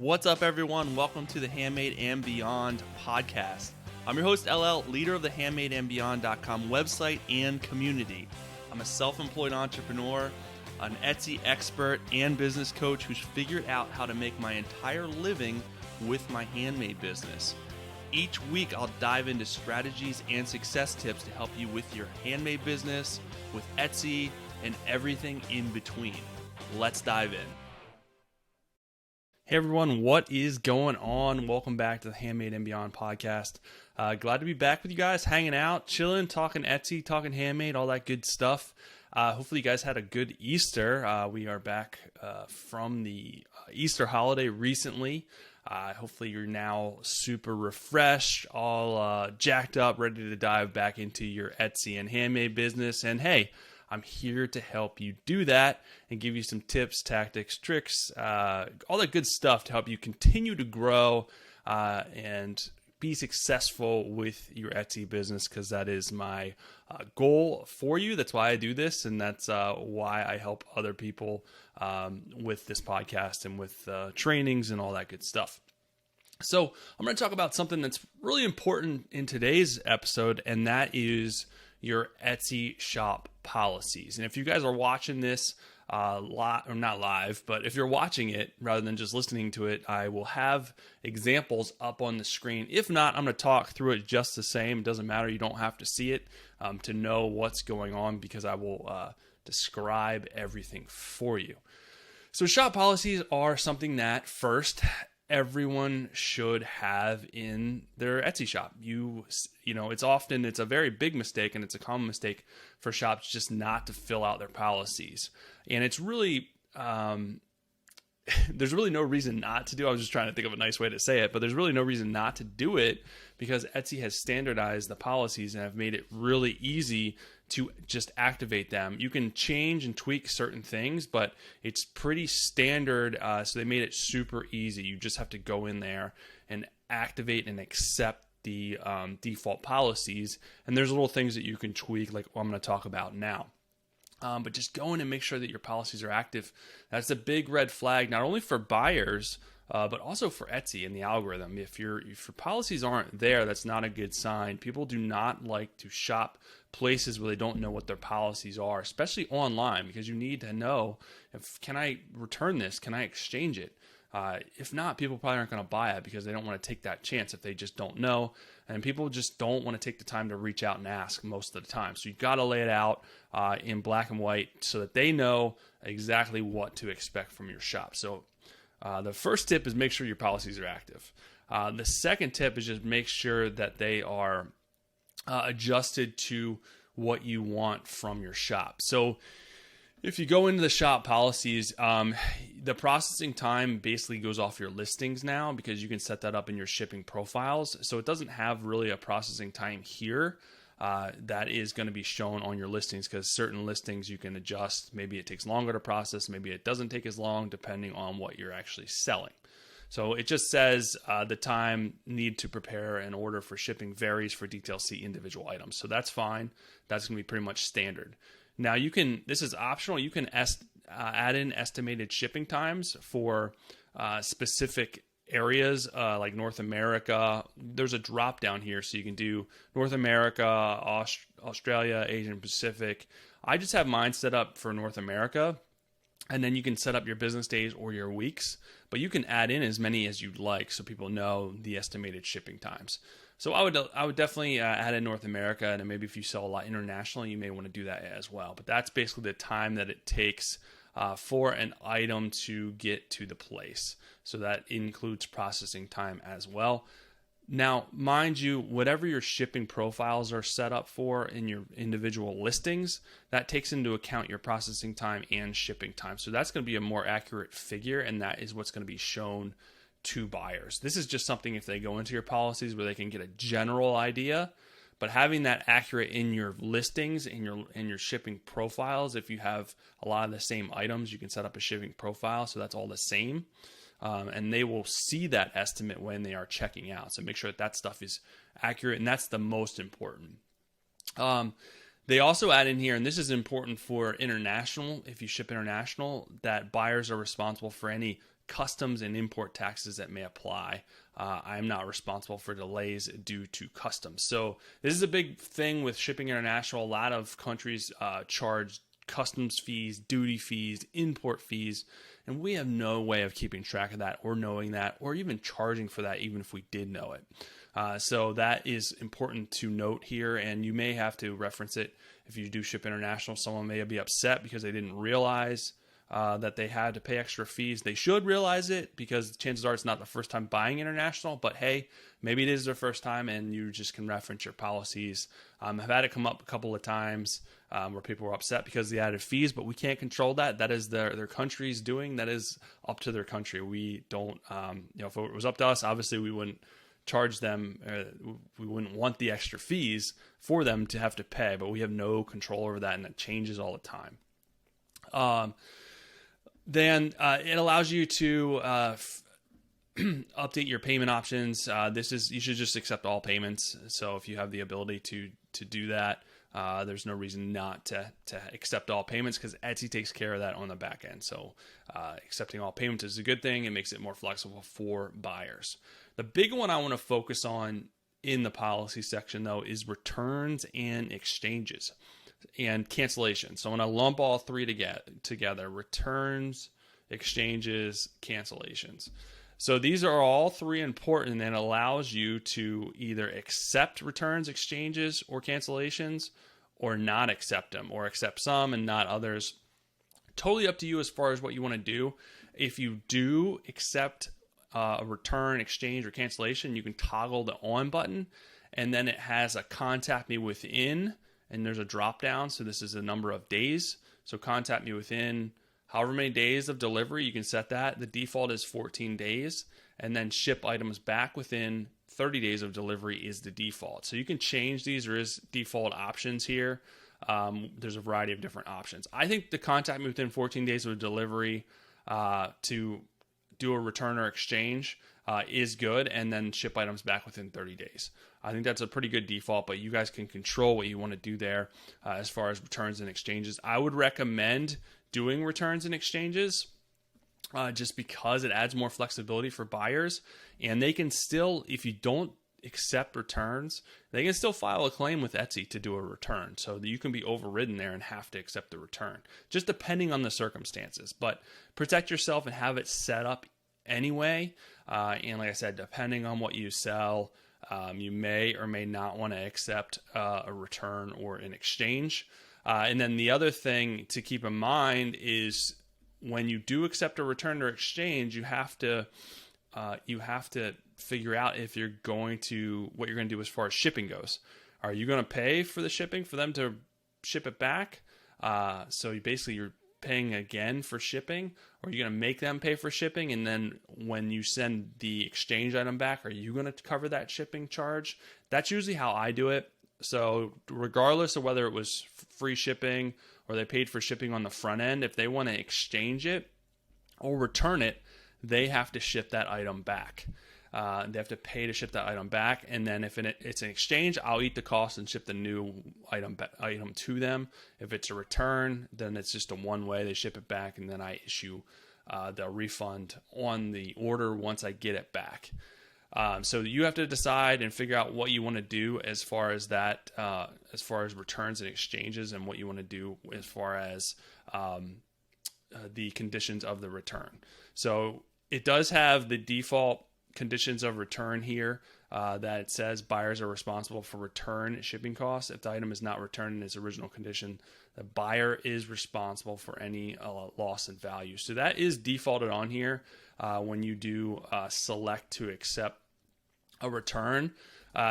What's up, everyone? Welcome to the Handmade and Beyond podcast. I'm your host, LL, leader of the handmadeandbeyond.com website and community. I'm a self-employed entrepreneur, an Etsy expert, and business coach who's figured out how to make my entire living with my handmade business. Each week, I'll dive into strategies and success tips to help you with your handmade business, with Etsy, and everything in between. Let's dive in. Hey everyone, what is going on? Welcome back to the Handmade and Beyond podcast. Glad to be back with you guys, hanging out, chilling, talking Etsy, talking handmade, all that good stuff. Hopefully you guys had a good Easter. We are back from the Easter holiday recently. Hopefully you're now super refreshed, all jacked up, ready to dive back into your Etsy and handmade business. And hey, I'm here to help you do that and give you some tips, tactics, tricks, all that good stuff to help you continue to grow and be successful with your Etsy business, because that is my goal for you. That's why I do this, and that's why I help other people with this podcast and with trainings and all that good stuff. So I'm going to talk about something that's really important in today's episode, and that is your Etsy shop policies. And if you guys are watching this or not live, but if you're watching it rather than just listening to it, I will have examples up on the screen. If not, I'm going to talk through it just the same. It doesn't matter. You don't have to see it to know what's going on, because I will describe everything for you. So shop policies are something that first everyone should have in their Etsy shop. You know, it's a very big mistake, and it's a common mistake for shops just not to fill out their policies. And it's really, there's really no reason not to do. I was just trying to think of a nice way to say it, but there's really no reason not to do it, because Etsy has standardized the policies and have made it really easy to just activate them. You can change and tweak certain things, but it's pretty standard. So they made it super easy. You just have to go in there and activate and accept the default policies. And there's little things that you can tweak, like what I'm going to talk about now. But just go in and make sure that your policies are active. That's a big red flag, not only for buyers, but also for Etsy and the algorithm. If your policies aren't there, that's not a good sign. People do not like to shop places where they don't know what their policies are, especially online, because you need to know, can I return this? Can I exchange it? If not, people probably aren't going to buy it because they don't want to take that chance if they just don't know. And people just don't want to take the time to reach out and ask most of the time. So you've got to lay it out in black and white so that they know exactly what to expect from your shop. So the first tip is make sure your policies are active. The second tip is just make sure that they are adjusted to what you want from your shop. So if you go into the shop policies, the processing time basically goes off your listings now, because you can set that up in your shipping profiles. So it doesn't have really a processing time here that is going to be shown on your listings, because certain listings you can adjust. Maybe it takes longer to process. Maybe it doesn't take as long, depending on what you're actually selling. So it just says the time need to prepare an order for shipping varies for details, see individual items. So that's fine. That's going to be pretty much standard. Now this is optional. You can add in estimated shipping times for specific areas like North America. There's a drop down here, so you can do North America, Australia, Asian Pacific. I just have mine set up for North America. And then you can set up your business days or your weeks, but you can add in as many as you'd like so people know the estimated shipping times. So I would definitely add in North America, and then maybe if you sell a lot internationally, you may want to do that as well. But that's basically the time that it takes for an item to get to the place. So that includes processing time as well. Now, mind you, whatever your shipping profiles are set up for in your individual listings, that takes into account your processing time and shipping time. So that's going to be a more accurate figure, and that is what's going to be shown to buyers. This is just something if they go into your policies where they can get a general idea, but having that accurate in your listings, in your shipping profiles, if you have a lot of the same items, you can set up a shipping profile so that's all the same. And they will see that estimate when they are checking out. So make sure that stuff is accurate, and that's the most important. They also add in here, and this is important for international, if you ship international, that buyers are responsible for any customs and import taxes that may apply. I am not responsible for delays due to customs. So this is a big thing with shipping international. A lot of countries charge customs fees, duty fees, import fees, and we have no way of keeping track of that or knowing that or even charging for that, even if we did know it. So that is important to note here, and you may have to reference it if you do ship international. Someone may be upset because they didn't realize that they had to pay extra fees. They should realize it because chances are it's not the first time buying international, but hey, maybe it is their first time and you just can reference your policies. I've had it come up a couple of times where people were upset because of the added fees, but we can't control that. That is their country's doing. That is up to their country. We don't, if it was up to us, obviously we wouldn't charge them. We wouldn't want the extra fees for them to have to pay, but we have no control over that, and it changes all the time. Then it allows you to update your payment options. You should just accept all payments. So if you have the ability to do that, there's no reason not to accept all payments because Etsy takes care of that on the back end. So accepting all payments is a good thing. It makes it more flexible for buyers. The big one I want to focus on in the policy section, though, is returns and exchanges and cancellations. So I'm going to lump all three together: returns, exchanges, cancellations. So these are all three important, and it allows you to either accept returns, exchanges, or cancellations, or not accept them, or accept some and not others. Totally up to you as far as what you want to do. If you do accept a return, exchange, or cancellation, you can toggle the on button, and then it has a contact me within, and there's a drop down. So this is a number of days. So contact me within however many days of delivery, you can set that. The default is 14 days, and then ship items back within 30 days of delivery is the default. So you can change these. There is default options here. There's a variety of different options. I think the contact me within 14 days of delivery to do a return or exchange is good, and then ship items back within 30 days. I think that's a pretty good default, but you guys can control what you want to do there as far as returns and exchanges. I would recommend doing returns and exchanges just because it adds more flexibility for buyers, and they can still, if you don't accept returns, they can still file a claim with Etsy to do a return, so that you can be overridden there and have to accept the return, just depending on the circumstances. But protect yourself and have it set up anyway, and like I said, depending on what you sell, you may or may not want to accept a return or an exchange. And then the other thing to keep in mind is when you do accept a return or exchange, you have to figure out if you're going to, what you're going to do as far as shipping goes. Are you going to pay for the shipping for them to ship it back? So you're paying again for shipping, or are you going to make them pay for shipping? And then when you send the exchange item back, are you going to cover that shipping charge? That's usually how I do it. So regardless of whether it was free shipping or they paid for shipping on the front end, if they want to exchange it or return it, they have to ship that item back. They have to pay to ship that item back. And then if it's an exchange, I'll eat the cost and ship the new item to them. If it's a return, then it's just a one-way. They ship it back, and then I issue the refund on the order once I get it back. So you have to decide and figure out what you want to do as far as that, as far as returns and exchanges, and what you want to do as far as the conditions of the return. So it does have the default conditions of return here that it says buyers are responsible for return shipping costs. If the item is not returned in its original condition, the buyer is responsible for any loss in value. So that is defaulted on here when you do select to accept a return.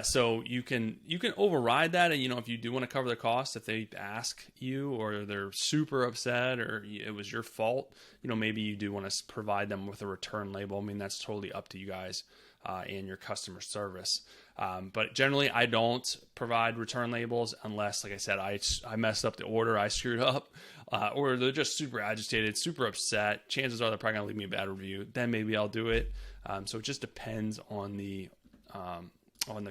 So you can override that, and if you do want to cover the cost, if they ask you or they're super upset or it was your fault, maybe you do want to provide them with a return label. I mean, that's totally up to you guys and your customer service. But generally, I don't provide return labels unless, like I said, I messed up the order, I screwed up, or they're just super agitated, super upset. Chances are they're probably gonna leave me a bad review. Then maybe I'll do it. So it just depends on the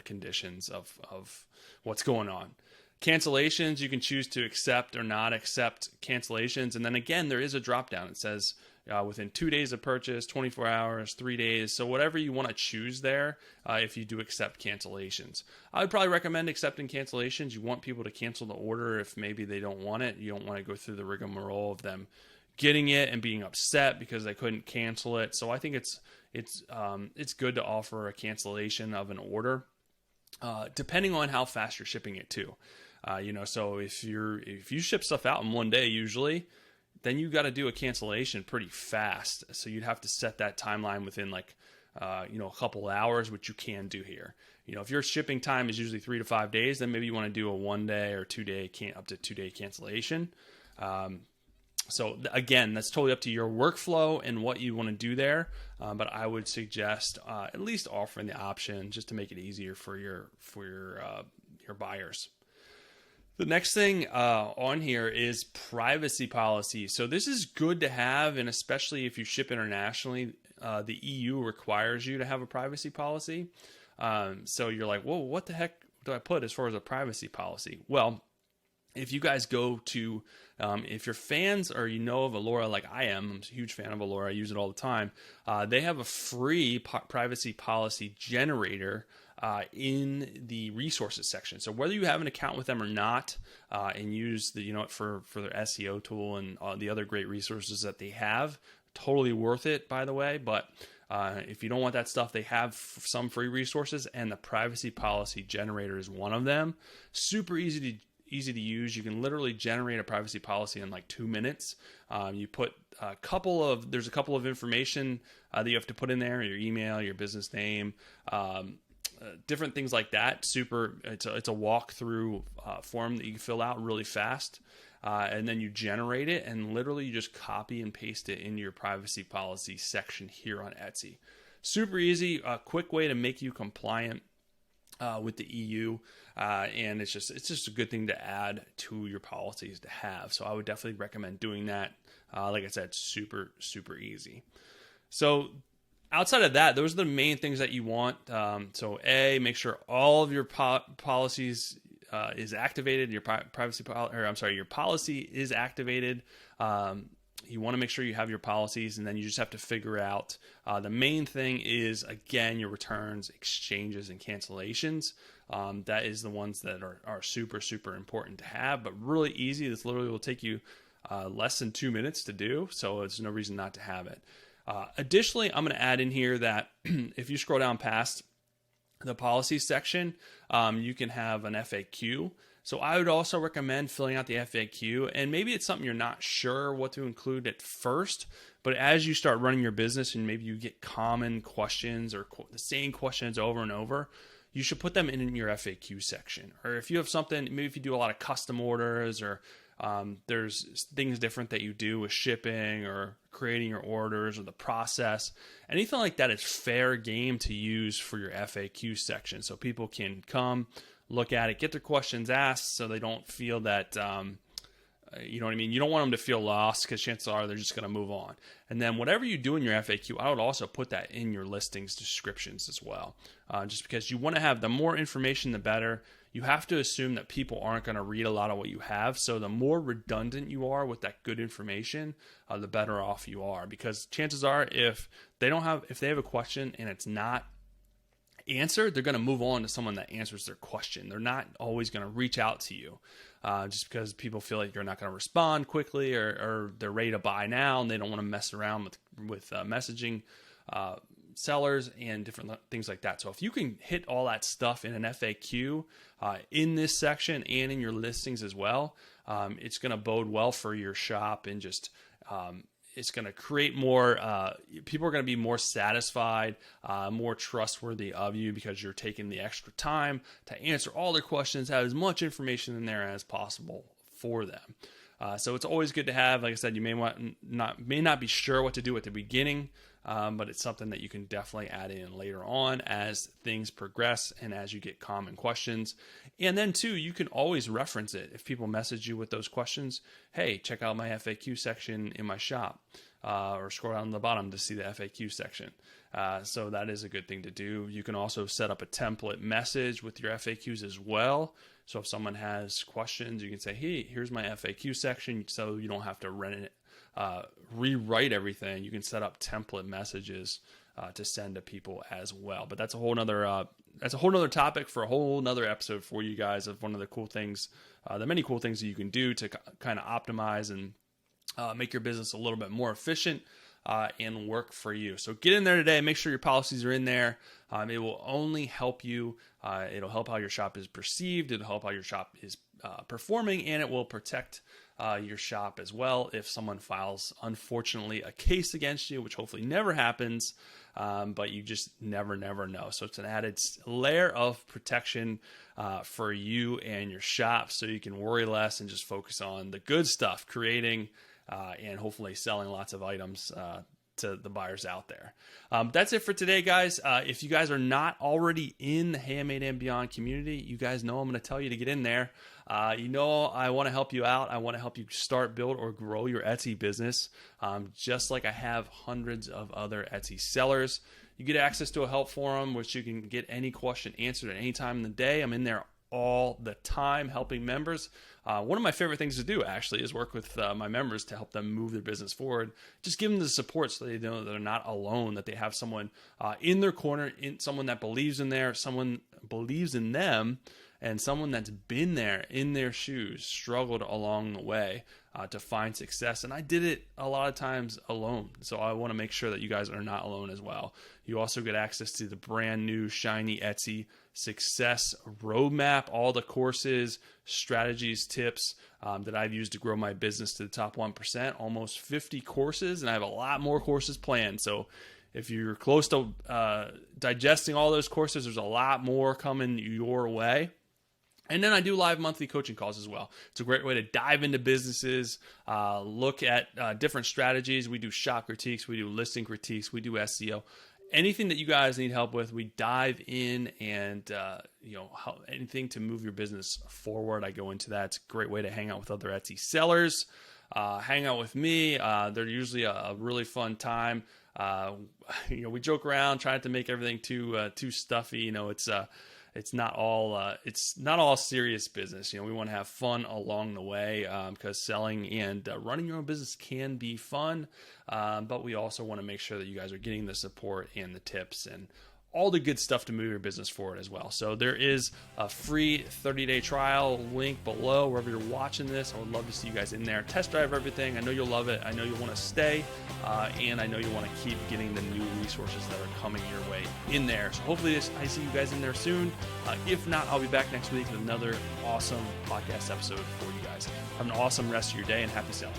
conditions of what's going on. Cancellations, you can choose to accept or not accept cancellations. And then again, there is a drop down. It says within 2 days of purchase, 24 hours, 3 days. So whatever you want to choose there, if you do accept cancellations. I would probably recommend accepting cancellations. You want people to cancel the order if maybe they don't want it. You don't want to go through the rigmarole of them getting it and being upset because they couldn't cancel it. So I think it's good to offer a cancellation of an order, depending on how fast you're shipping it too. So if you ship stuff out in 1 day usually, then you got to do a cancellation pretty fast. So you'd have to set that timeline within a couple hours, which you can do here. If your shipping time is usually 3 to 5 days, then maybe you want to do a 1 day or 2 day, up to 2 day cancellation. So again, that's totally up to your workflow and what you want to do there. But I would suggest at least offering the option just to make it easier for your buyers. The next thing on here is privacy policy. So this is good to have, and especially if you ship internationally, the EU requires you to have a privacy policy. So you're like, whoa, what the heck do I put as far as a privacy policy? Well, if you guys go to, if you're fans or of Allura like I am, I'm a huge fan of Allura, I use it all the time, they have a free privacy policy generator in the resources section. So whether you have an account with them or not, and use for their SEO tool and the other great resources that they have, totally worth it, by the way. But if you don't want that stuff, they have some free resources, and the privacy policy generator is one of them. Super easy to use. You can literally generate a privacy policy in like 2 minutes. You put there's a couple of information that you have to put in there: your email, your business name, different things like that. It's a walkthrough form that you can fill out really fast, and then you generate it, and literally you just copy and paste it into your privacy policy section here on Etsy. Super easy, a quick way to make you compliant with the EU, and it's just a good thing to add to your policies to have. So I would definitely recommend doing that. Like I said, super easy. So outside of that, those are the main things that you want. So make sure all of your policies is activated. Your your policy is activated. You want to make sure you have your policies, and then you just have to figure out the main thing is, again, your returns, exchanges, and cancellations. That is the ones that are super important to have, but really easy. This literally will take you less than 2 minutes to do, so there's no reason not to have it. Additionally, I'm going to add in here that if you scroll down past the policy section, you can have an FAQ. So I would also recommend filling out the FAQ, and maybe it's something you're not sure what to include at first, but as you start running your business and maybe you get common questions or the same questions over and over, you should put them in your FAQ section. Or if you have something, maybe if you do a lot of custom orders, or there's things different that you do with shipping or creating your orders or the process, anything like that is fair game to use for your FAQ section. So people can come, look at it, get their questions asked, so they don't feel that, you know what I mean? You don't want them to feel lost, because chances are they're just going to move on. And then whatever you do in your FAQ, I would also put that in your listings descriptions as well, just because you want to have the more information, the better. You have to assume that people aren't going to read a lot of what you have. So the more redundant you are with that good information, the better off you are, because chances are if they have a question and it's not answered, they're going to move on to someone that answers their question. They're not always going to reach out to you just because people feel like you're not going to respond quickly, or they're ready to buy now and they don't want to mess around with messaging sellers and different things like that. So if you can hit all that stuff in an FAQ in this section and in your listings as well, it's going to bode well for your shop, and just it's going to create more, people are going to be more satisfied, more trustworthy of you, because you're taking the extra time to answer all their questions, have as much information in there as possible for them. So it's always good to have. Like I said, you may not be sure what to do at the beginning, but it's something that you can definitely add in later on as things progress and as you get common questions. And then too, you can always reference it. If people message you with those questions, hey, check out my FAQ section in my shop, or scroll down to the bottom to see the FAQ section. So that is a good thing to do. You can also set up a template message with your FAQs as well. So if someone has questions, you can say, hey, here's my FAQ section, so you don't have to rewrite everything. You can set up template messages to send to people as well. But that's a whole nother topic for a whole nother episode for you guys, of one of the cool things, the many cool things that you can do to kind of optimize and make your business a little bit more efficient and work for you. So get in there today. Make sure your policies are in there. It will only help you. It'll help how your shop is perceived. It'll help how your shop is performing, and it will protect your shop as well if someone files, unfortunately, a case against you, which hopefully never happens, but you just never know. So it's an added layer of protection for you and your shop, so you can worry less and just focus on the good stuff, creating and hopefully selling lots of items to the buyers out there. That's it for today, guys. If you guys are not already in the Handmade and Beyond community, you guys know I'm going to tell you to get in there. I want to help you out. I want to help you start, build, or grow your Etsy business, just like I have hundreds of other Etsy sellers. You get access to a help forum, which you can get any question answered at any time in the day. I'm in there all the time helping members. One of my favorite things to do, actually, is work with my members to help them move their business forward. Just give them the support so they know that they're not alone, that they have someone in their corner, someone that believes in someone believes in them, and someone that's been there in their shoes, struggled along the way to find success. And I did it a lot of times alone. So I want to make sure that you guys are not alone as well. You also get access to the brand new shiny Etsy Success Roadmap, all the courses, strategies, tips that I've used to grow my business to the top 1%, almost 50 courses, and I have a lot more courses planned. So if you're close to digesting all those courses, there's a lot more coming your way. And then I do live monthly coaching calls as well. It's a great way to dive into businesses, look at different strategies. We do shop critiques, we do listing critiques, we do SEO. Anything that you guys need help with, we dive in, and anything to move your business forward, I go into that. It's a great way to hang out with other Etsy sellers, hang out with me. They're usually a really fun time. We joke around, trying to make everything too stuffy. It's not all serious business. We want to have fun along the way, because selling and running your own business can be fun. But we also want to make sure that you guys are getting the support and the tips and all the good stuff to move your business forward as well. So there is a free 30-day trial link below wherever you're watching this. I would love to see you guys in there. Test drive everything. I know you'll love it. I know you'll want to stay, and I know you'll want to keep getting the new resources that are coming your way in there. So hopefully I see you guys in there soon. If not, I'll be back next week with another awesome podcast episode for you guys. Have an awesome rest of your day, and happy selling.